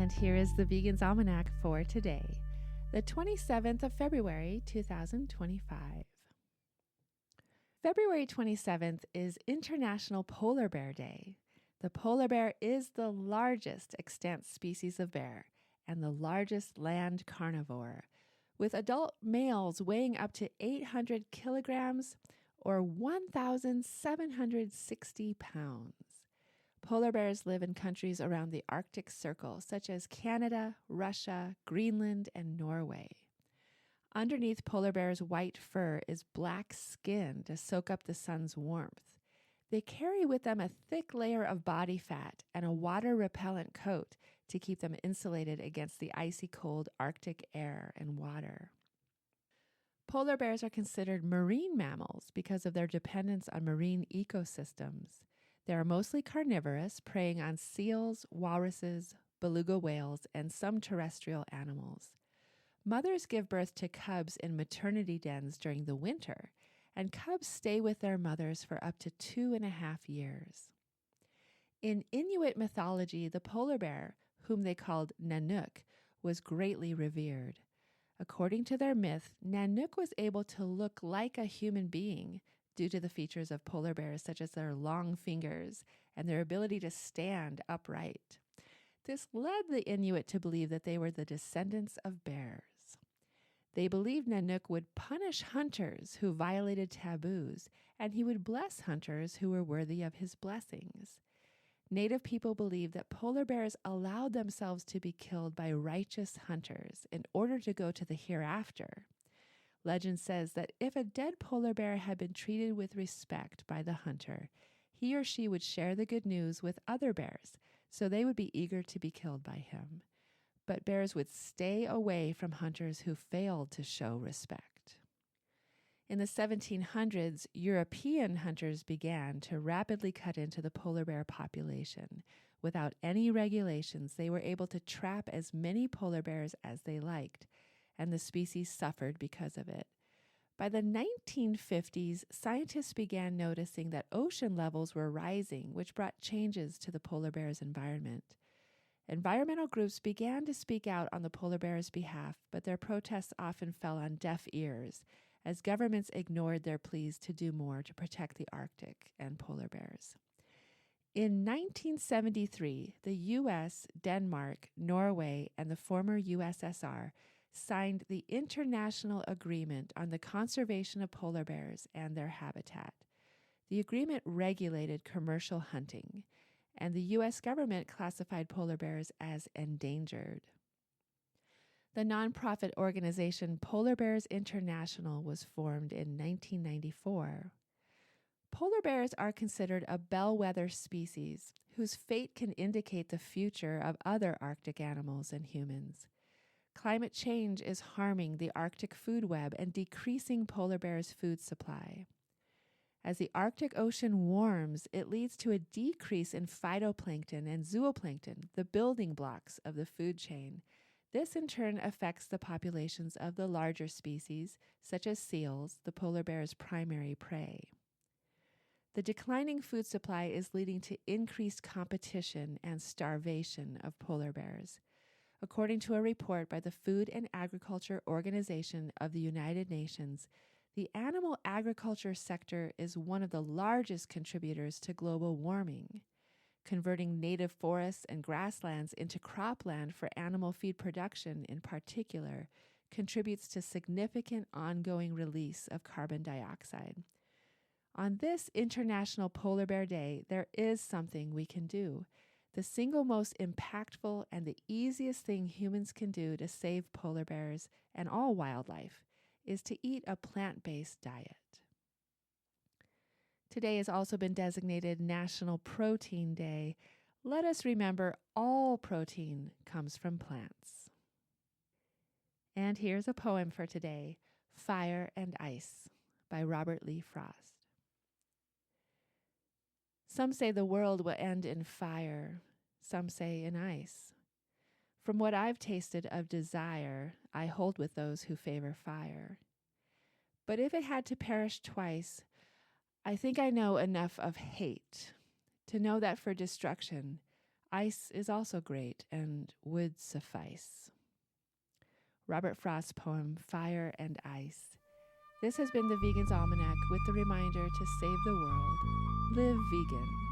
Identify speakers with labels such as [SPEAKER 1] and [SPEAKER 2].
[SPEAKER 1] And here is the Vegan's Almanac for today, the 27th of February, 2025. February 27th is International Polar Bear Day. The polar bear is the largest extant species of bear and the largest land carnivore, with adult males weighing up to 800 kilograms or 1,760 pounds. Polar bears live in countries around the Arctic Circle, such as Canada, Russia, Greenland, and Norway. Underneath polar bears' white fur is black skin to soak up the sun's warmth. They carry with them a thick layer of body fat and a water-repellent coat to keep them insulated against the icy cold Arctic air and water. Polar bears are considered marine mammals because of their dependence on marine ecosystems. They are mostly carnivorous, preying on seals, walruses, beluga whales, and some terrestrial animals. Mothers give birth to cubs in maternity dens during the winter, and cubs stay with their mothers for up to 2.5 years. In Inuit mythology, the polar bear, whom they called Nanook, was greatly revered. According to their myth, Nanook was able to look like a human being due to the features of polar bears, such as their long fingers and their ability to stand upright. This led the Inuit to believe that they were the descendants of bears. They believed Nanook would punish hunters who violated taboos, and he would bless hunters who were worthy of his blessings. Native people believed that polar bears allowed themselves to be killed by righteous hunters in order to go to the hereafter. Legend says that if a dead polar bear had been treated with respect by the hunter, he or she would share the good news with other bears, so they would be eager to be killed by him. But bears would stay away from hunters who failed to show respect. In the 1700s, European hunters began to rapidly cut into the polar bear population. Without any regulations, they were able to trap as many polar bears as they liked, and the species suffered because of it. By the 1950s, scientists began noticing that ocean levels were rising, which brought changes to the polar bear's environment. Environmental groups began to speak out on the polar bear's behalf, but their protests often fell on deaf ears, as governments ignored their pleas to do more to protect the Arctic and polar bears. In 1973, the U.S., Denmark, Norway, and the former USSR signed the International Agreement on the Conservation of Polar Bears and Their Habitat. The agreement regulated commercial hunting, and the U.S. government classified polar bears as endangered. The nonprofit organization Polar Bears International was formed in 1994. Polar bears are considered a bellwether species whose fate can indicate the future of other Arctic animals and humans. Climate change is harming the Arctic food web and decreasing polar bears' food supply. As the Arctic Ocean warms, it leads to a decrease in phytoplankton and zooplankton, the building blocks of the food chain. This in turn affects the populations of the larger species, such as seals, the polar bear's primary prey. The declining food supply is leading to increased competition and starvation of polar bears. According to a report by the Food and Agriculture Organization of the United Nations, the animal agriculture sector is one of the largest contributors to global warming. Converting native forests and grasslands into cropland for animal feed production in particular contributes to significant ongoing release of carbon dioxide. On this International Polar Bear Day, there is something we can do. The single most impactful and the easiest thing humans can do to save polar bears and all wildlife is to eat a plant-based diet. Today has also been designated National Protein Day. Let us remember all protein comes from plants. And here's a poem for today, Fire and Ice by Robert Lee Frost. Some say the world will end in fire, some say in ice. From what I've tasted of desire, I hold with those who favor fire. But if it had to perish twice, I think I know enough of hate to know that for destruction, Ice is also great and would suffice. Robert Frost's poem, Fire and Ice. This has been the Vegan's Almanac with the reminder to save the world. Live vegan.